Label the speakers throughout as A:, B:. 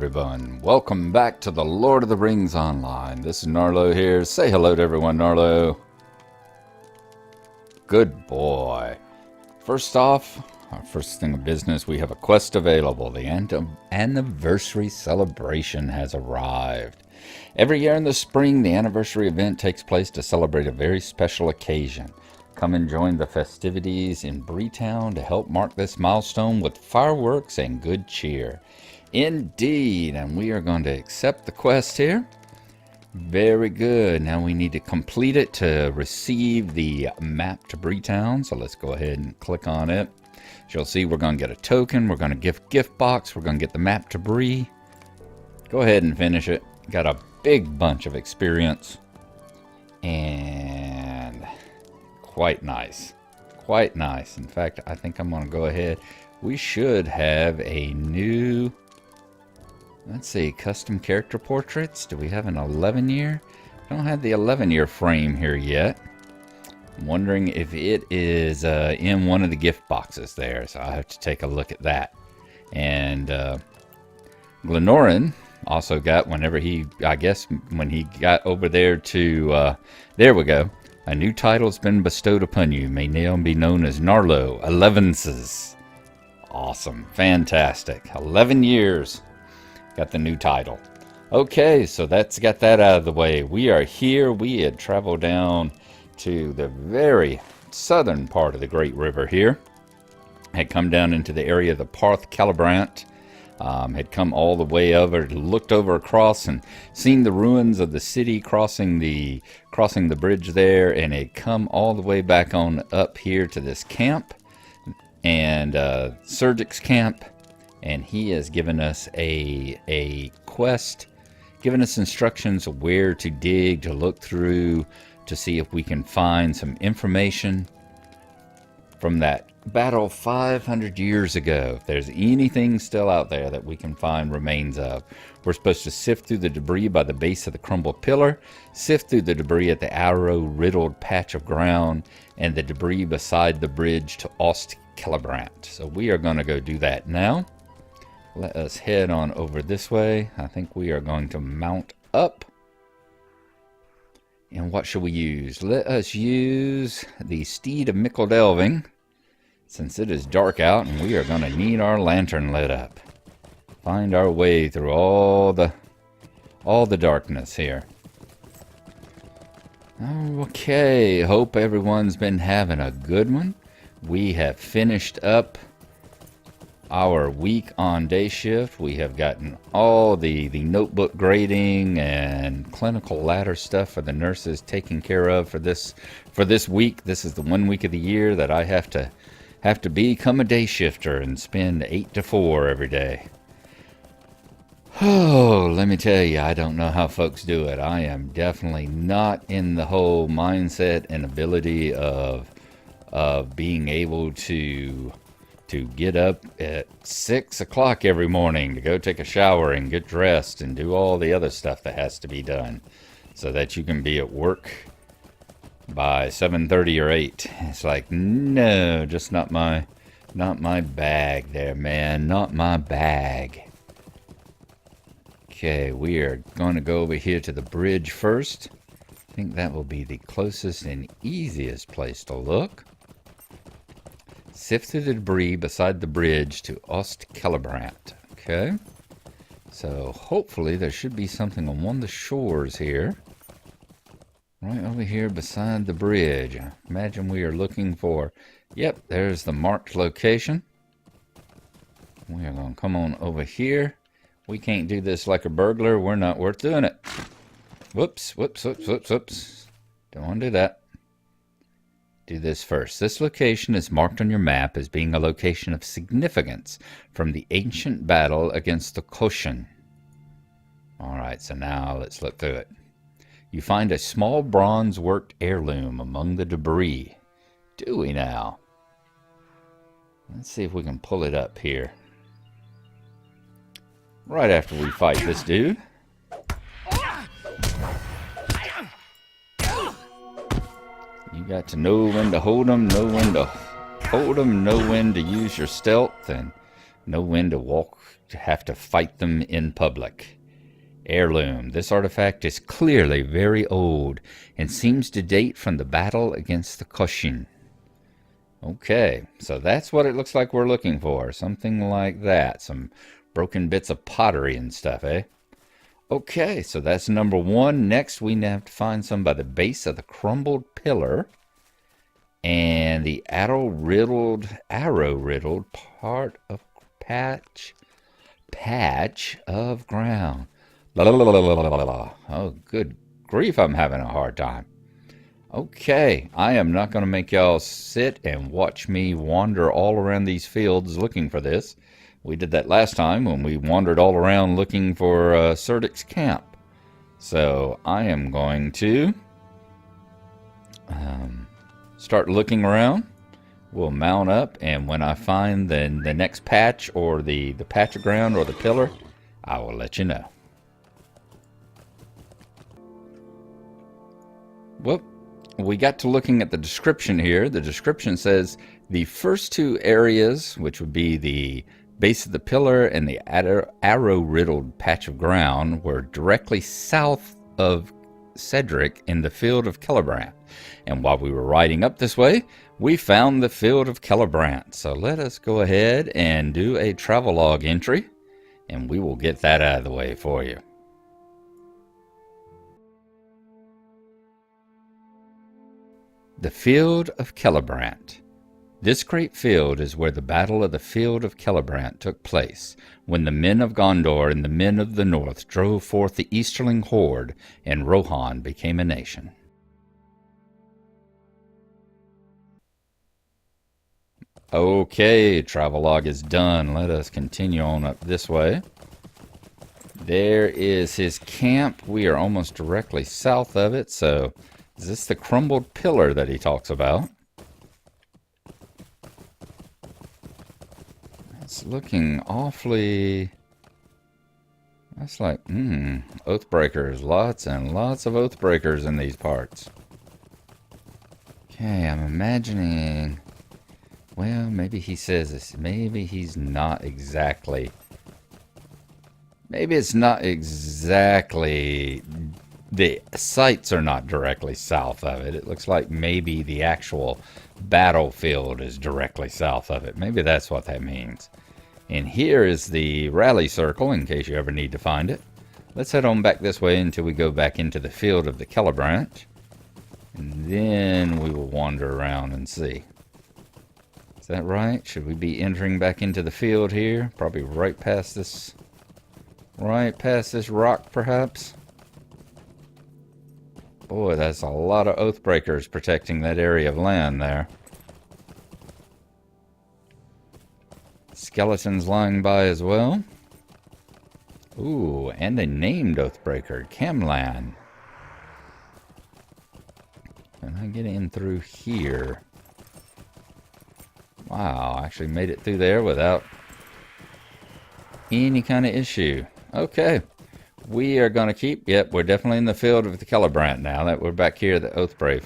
A: everyone. Welcome back to the Lord of the Rings Online. This is Gnarlo here. Say hello to everyone, Gnarlo. Good boy. First off, our first thing of business, we have a quest available. The anniversary celebration has arrived. Every year in the spring, the anniversary event takes place to celebrate a very special occasion. Come and join the festivities in Breetown to help mark this milestone with fireworks and good cheer. Indeed, and we are going to accept the quest here. Very good. Now we need to complete it to receive the map to Breetown. So let's go ahead and click on it. As you'll see, we're going to get a token. We're going to get a gift box. We're going to get the map to Bree. Go ahead and finish it. Got a big bunch of experience. And quite nice. Quite nice. In fact, I think I'm going to go ahead. We should have a new... Let's see, custom character portraits. Do we have an 11-year? I don't have the 11-year frame here yet. I'm wondering if it is in one of the gift boxes there. So I'll have to take a look at that. And Glenorin also got, whenever he, I guess, when he got over there to, there we go. A new title's been bestowed upon you. May now be known as Gnarlo. 11s. Awesome. Fantastic. 11 years. Got the new title. Okay, so that's got that out of the way. We are here. We had traveled down to the very southern part of the Great River here. Had come down into the area of the Fields of Celebrant. Had come all the way over, looked over across and seen the ruins of the city crossing the bridge there, and had come all the way back on up here to this camp and Surgic's camp. And he has given us a quest, given us instructions of where to dig, to look through, to see if we can find some information from that battle 500 years ago. If there's anything still out there that we can find remains of. We're supposed to sift through the debris by the base of the crumbled pillar, sift through the debris at the arrow-riddled patch of ground, and the debris beside the bridge to Celebrant. So we are going to go do that now. Let us head on over this way. I think we are going to mount up. And what should we use? Let us use the Steed of Mickle Delving, since it is dark out and we are going to need our lantern lit up. Find our way through all the darkness here. Okay, hope everyone's been having a good one. We have finished up our week on day shift. We have gotten all the notebook grading and clinical ladder stuff for the nurses taken care of for this week. This is the 1 week of the year that I have to become a day shifter and spend 8 to 4 every day. Oh, let me tell you, I don't know how folks do it. I am definitely not in the whole mindset and ability of being able to get up at 6 o'clock every morning to go take a shower and get dressed and do all the other stuff that has to be done so that you can be at work by 7:30 or 8. It's like, no, just not my bag there, man. Not my bag. Okay, we are going to go over here to the bridge first. I think that will be the closest and easiest place to look. Sift through the debris beside the bridge to Celebrant. Okay. So hopefully there should be something on one of the shores here. Right over here beside the bridge. Imagine we are looking for... Yep, there's the marked location. We are going to come on over here. We can't do this like a burglar. We're not worth doing it. Whoops, whoops, whoops, whoops, whoops. Don't want to do that. Do this first. This location is marked on your map as being a location of significance from the ancient battle against the Koshin. Alright, so now let's look through it. You find a small bronze-worked heirloom among the debris. Do we now? Let's see if we can pull it up here. Right after we fight this dude. You got to know when to hold them, know when to hold them, know when to use your stealth, and Know when to walk, to have to fight them in public. Heirloom. This artifact is clearly very old and seems to date from the battle against the Koshin. Okay, so that's what it looks like we're looking for. Something like that. Some broken bits of pottery and stuff, eh? Okay, so that's number one. Next, we have to find some by the base of the crumbled pillar. And the arrow-riddled part of patch of ground. La, la, la, la, la, la, la. Oh, good grief, I'm having a hard time. Okay, I am not going to make y'all sit and watch me wander all around these fields looking for this. We did that last time when we wandered all around looking for Serdic's camp. So I am going to start looking around. We'll mount up, and when I find the next patch or the patch of ground or the pillar, I will let you know. Well, we got to looking at the description here. The description says the first two areas, which would be the base of the pillar and the arrow-riddled patch of ground, were directly south of Cedric in the Field of Celebrant. And while we were riding up this way, we found the Field of Celebrant. So let us go ahead and do a travelogue entry, and we will get that out of the way for you. The Field of Celebrant. This great field is where the Battle of the Field of Celebrant took place, when the men of Gondor and the men of the north drove forth the Easterling horde, and Rohan became a nation. Okay, travelogue is done. Let us continue on up this way. There is his camp. We are almost directly south of it, so is this the crumbled pillar that he talks about? It's looking awfully... That's like, Oathbreakers. Lots and lots of Oathbreakers in these parts. Okay, I'm imagining... Well, maybe he says this. Maybe he's not exactly... Maybe it's not exactly... The sites are not directly south of it. It looks like maybe the actual battlefield is directly south of it. Maybe that's what that means. And here is the rally circle, in case you ever need to find it. Let's head on back this way until we go back into the Field of the Celebrant. And then we will wander around and see. Is that right? Should we be entering back into the field here? Probably right past this... Right past this rock, perhaps? Boy, that's a lot of Oathbreakers protecting that area of land there. Skeletons lying by as well. Ooh, and a named Oathbreaker, Camlan. Can I get in through here? Wow, I actually made it through there without any kind of issue. Okay. We are going to keep... Yep, we're definitely in the Field of the Celebrant now that we're back here at the Oathbreakers.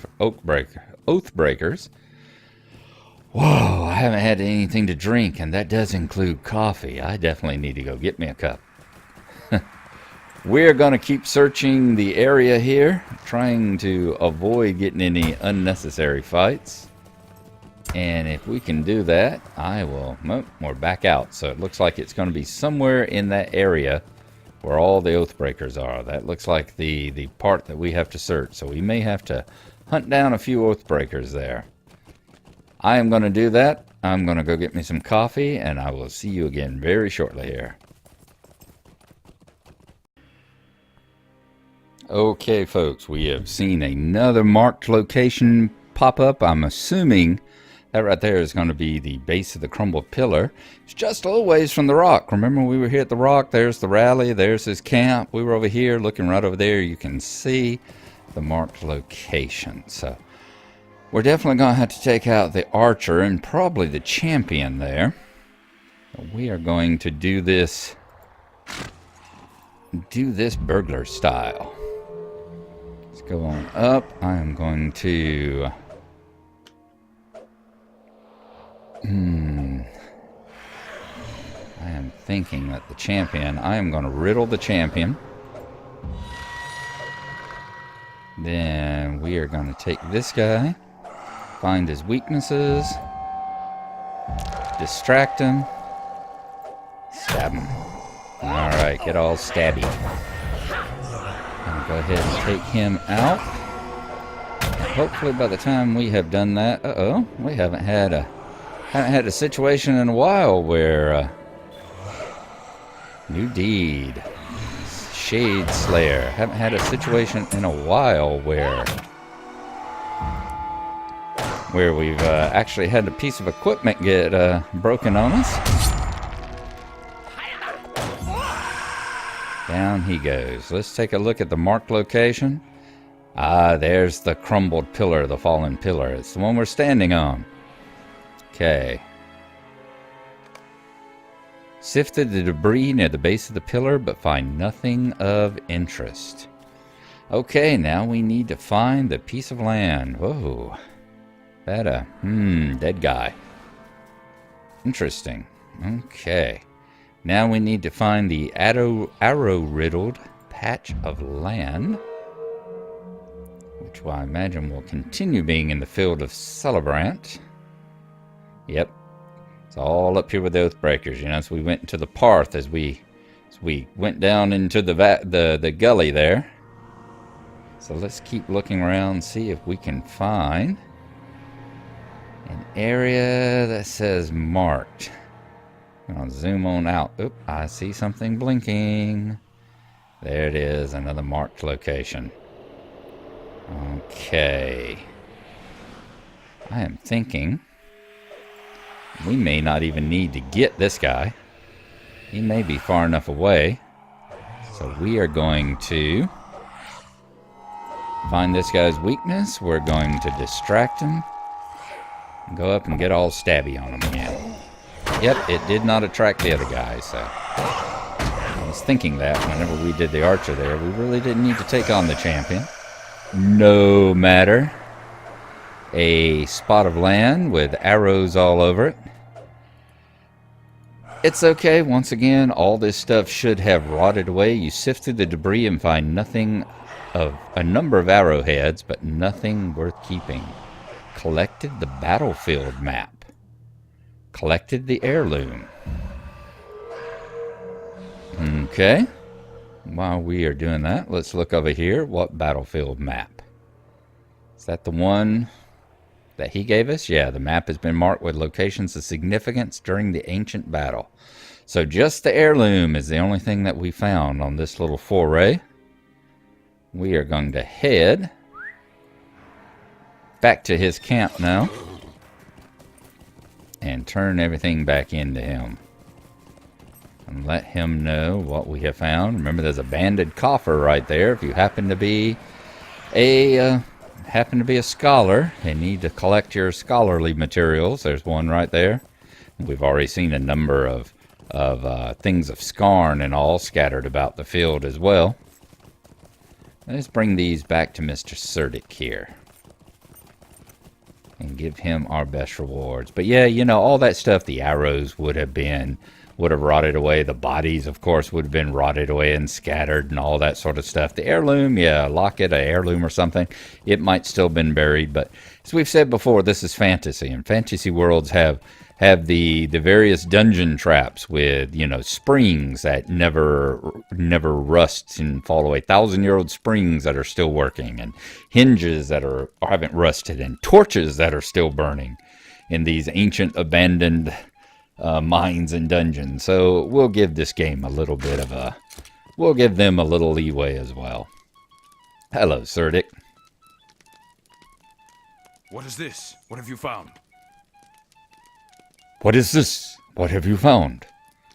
A: Whoa, I haven't had anything to drink, and that does include coffee. I definitely need to go get me a cup. We're going to keep searching the area here, trying to avoid getting any unnecessary fights. And if we can do that, I will... Oh, we're back out, so it looks like it's going to be somewhere in that area where all the Oathbreakers are. That looks like the part that we have to search. So we may have to hunt down a few Oathbreakers there. I am going to do that. I'm going to go get me some coffee, and I will see you again very shortly here. Okay, folks, we have seen another marked location pop up. I'm assuming that right there is going to be the base of the crumbled pillar. It's just a little ways from the rock. Remember, we were here at the rock. There's the rally. There's his camp. We were over here looking right over there. You can see the marked location. So we're definitely going to have to take out the archer and probably the champion there. We are going to do this burglar style. Let's go on up. I am going to... thinking that the champion, I am going to riddle the champion. Then we are going to take this guy, find his weaknesses, distract him, stab him. Alright, get all stabby. I'm going to go ahead and take him out. And hopefully by the time we have done that, we haven't had a situation in a while where new deed, Shade Slayer. Haven't had a situation in a while where we've actually had a piece of equipment get broken on us. Down he goes. Let's take a look at the marked location. Ah, there's the crumbled pillar, the fallen pillar. It's the one we're standing on. Okay. Sifted the debris near the base of the pillar, but find nothing of interest. Okay, now we need to find the piece of land. Whoa. That dead guy. Interesting. Okay. Now we need to find the arrow-riddled patch of land, which I imagine will continue being in the Field of Celebrant. Yep. It's all up here with the Oathbreakers, you know, so we went into the Parth as we went down into the gully there. So let's keep looking around, see if we can find an area that says marked. I'll zoom on out. Oop, I see something blinking. There it is, another marked location. Okay. I am thinking we may not even need to get this guy. He may be far enough away. So we are going to find this guy's weakness. We're going to distract him. Go up and get all stabby on him again. Yep, it did not attract the other guy, so I was thinking that whenever we did the archer there, we really didn't need to take on the champion. No matter. A spot of land with arrows all over it. It's okay. Once again, all this stuff should have rotted away. You sift through the debris and find nothing of a number of arrowheads, but nothing worth keeping. Collected the battlefield map. Collected the heirloom. Okay. While we are doing that, let's look over here. What battlefield map? Is that the one that he gave us? Yeah, the map has been marked with locations of significance during the ancient battle. So just the heirloom is the only thing that we found on this little foray. We are going to head back to his camp now and turn everything back into him and let him know what we have found. Remember, there's a banded coffer right there. If you happen to be a scholar and need to collect your scholarly materials, there's one right there. We've already seen a number of things of scarn and all scattered about the field as well. Let's bring these back to Mr. Surdic here and give him our best rewards. But yeah, you know, all that stuff, the arrows would have rotted away. The bodies, of course, would have been rotted away and scattered and all that sort of stuff. The heirloom, yeah, locket, a heirloom or something, it might still have been buried. But as we've said before, this is fantasy, and fantasy worlds have the various dungeon traps with, you know, springs that never rust and fall away, 1,000-year-old springs that are still working, and hinges that haven't rusted, and torches that are still burning in these ancient abandoned mines and dungeons. So we'll give this game a little bit of we'll give them a little leeway as well. Hello, Surdic.
B: What is this? What have you found?
A: What is this? What have you found?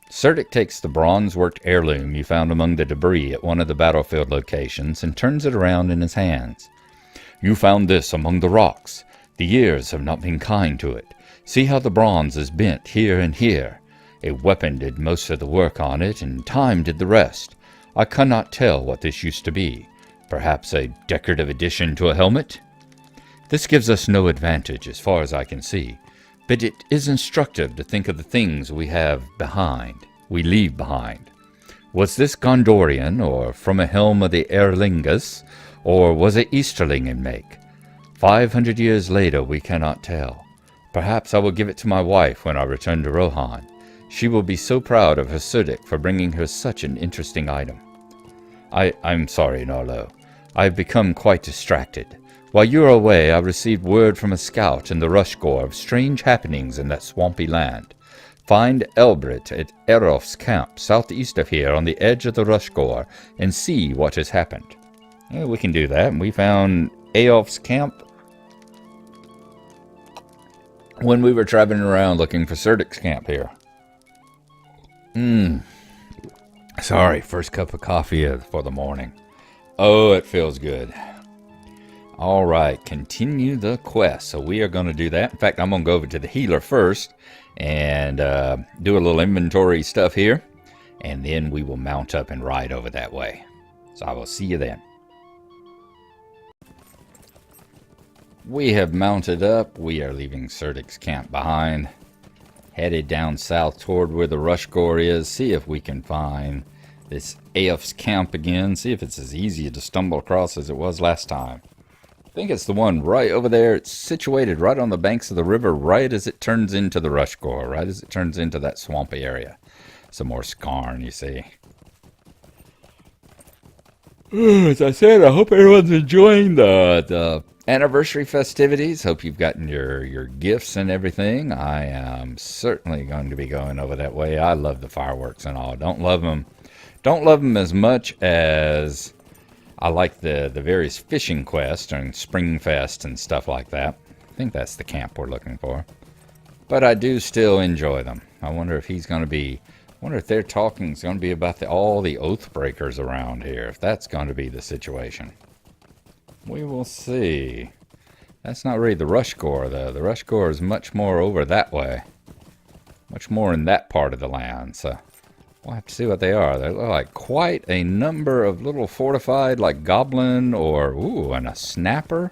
A: Surdic takes the bronze-worked heirloom you found among the debris at one of the battlefield locations and turns it around in his hands. You found this among the rocks. The years have not been kind to it. See how the bronze is bent here and here. A weapon did most of the work on it, and time did the rest. I cannot tell what this used to be. Perhaps a decorative addition to a helmet? This gives us no advantage as far as I can see, but it is instructive to think of the things we have behind. we leave behind. Was this Gondorian, or from a helm of the Erlingus, or was it Easterling in make? 500 years later, we cannot tell. Perhaps I will give it to my wife when I return to Rohan. She will be so proud of her Surdik for bringing her such an interesting item. I'm sorry, Gnarlo. I have become quite distracted. While you were away, I received word from a scout in the Rushgore of strange happenings in that swampy land. Find Elbrit at Erof's camp, southeast of here, on the edge of the Rushgore, and see what has happened. Yeah, we can do that. We found Eof's camp when we were traveling around looking for Surdik's camp here. Sorry, first cup of coffee for the morning. Oh, it feels good. All right, continue the quest. So we are going to do that. In fact, I'm going to go over to the healer first and do a little inventory stuff here. And then we will mount up and ride over that way. So I will see you then. We have mounted up. We are leaving Surdik's camp behind. Headed down south toward where the Rushgore is. See if we can find this Eof's camp again. See if it's as easy to stumble across as it was last time. I think it's the one right over there. It's situated right on the banks of the river, right as it turns into the Rushgore, right as it turns into that swampy area. Some more scarn, you see. As I said, I hope everyone's enjoying the anniversary festivities. Hope you've gotten your gifts and everything. I am certainly going to be going over that way. I love the fireworks and all. Don't love them as much as I like the various fishing quests and Spring Fest and stuff like that. I think that's the camp we're looking for. But I do still enjoy them. I wonder if he's going to be... I wonder if their talking is going to be about all the oath breakers around here. If that's going to be the situation. We will see. That's not really the Rushgore, though. The Rushgore is much more over that way. Much more in that part of the land. So we'll have to see what they are. They're like quite a number of little fortified, like goblin or... Ooh, and a snapper.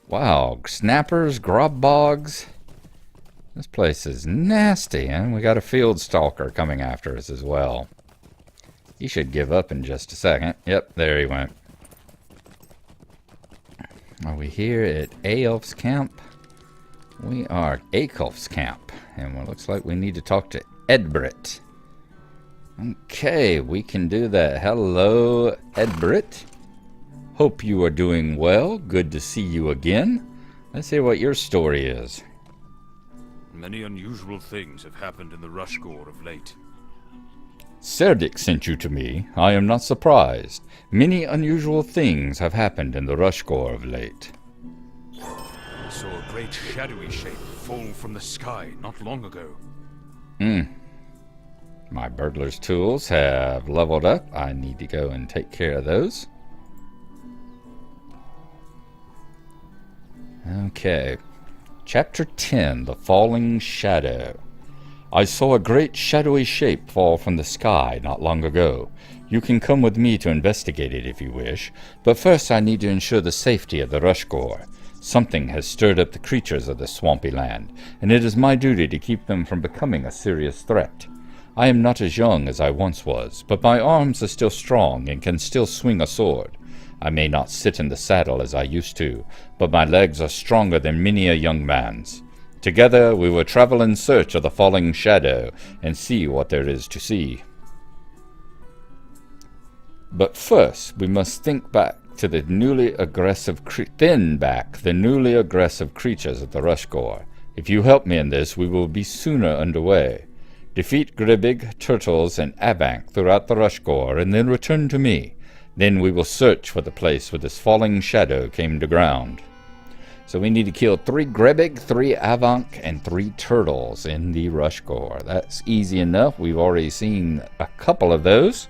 A: Wow, snappers, grub bogs. This place is nasty, and we got a field stalker coming after us as well. He should give up in just a second. Yep, there he went. Are we here at Eof's camp? We are at Akolf's camp, and it looks like we need to talk to Edbrit. Okay, we can do that. Hello, Edbrit. Hope you are doing well. Good to see you again. Let's hear what your story is.
B: Many unusual things have happened in the Rushgore of late.
A: Surdik sent you to me. I am not surprised. Many unusual things have happened in the Rushgore of late.
B: I saw a great shadowy shape fall from the sky not long ago.
A: My burglar's tools have leveled up. I need to go and take care of those. Okay. Chapter 10, The Falling Shadow. I saw a great shadowy shape fall from the sky not long ago. You can come with me to investigate it if you wish, but first I need to ensure the safety of the Rushgore. Something has stirred up the creatures of this swampy land, and it is my duty to keep them from becoming a serious threat. I am not as young as I once was, but my arms are still strong and can still swing a sword. I may not sit in the saddle as I used to, but my legs are stronger than many a young man's. Together we will travel in search of the falling shadow and see what there is to see. But first we must think back to the newly aggressive creatures of the Rushgore. If you help me in this, we will be sooner underway. Defeat Gribbig, Turtles, and Abank throughout the Rushgore, and then return to me. Then we will search for the place where this falling shadow came to ground. So we need to kill 3 Gribbig, 3 Avank, and 3 Turtles in the Rushgore. That's easy enough. We've already seen a couple of those.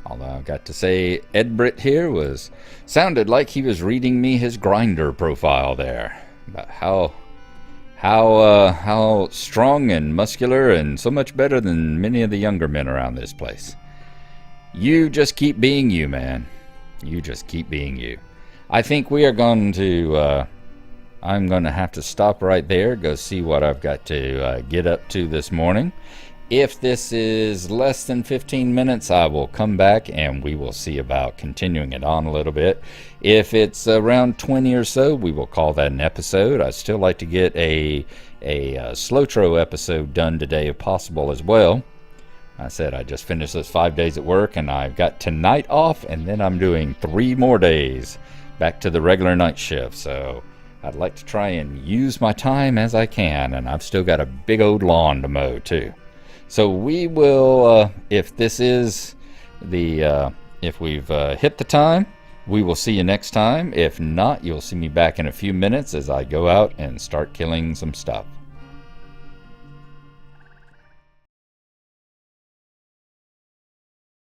A: Although I've got to say, Edbrit here sounded like he was reading me his grinder profile there. About how strong and muscular and so much better than many of the younger men around this place. You just keep being you, man. You just keep being you. I think we are going to, I'm going to have to stop right there, go see what I've got to get up to this morning. If this is less than 15 minutes, I will come back and we will see about continuing it on a little bit. If it's around 20 or so, we will call that an episode. I'd still like to get a LOTRO episode done today if possible as well. I said I just finished those 5 days at work and I've got tonight off, and then I'm doing 3 more days back to the regular night shift. So I'd like to try and use my time as I can, and I've still got a big old lawn to mow too. So we will, if this is the, if we've hit the time, we will see you next time. If not, you'll see me back in a few minutes as I go out and start killing some stuff.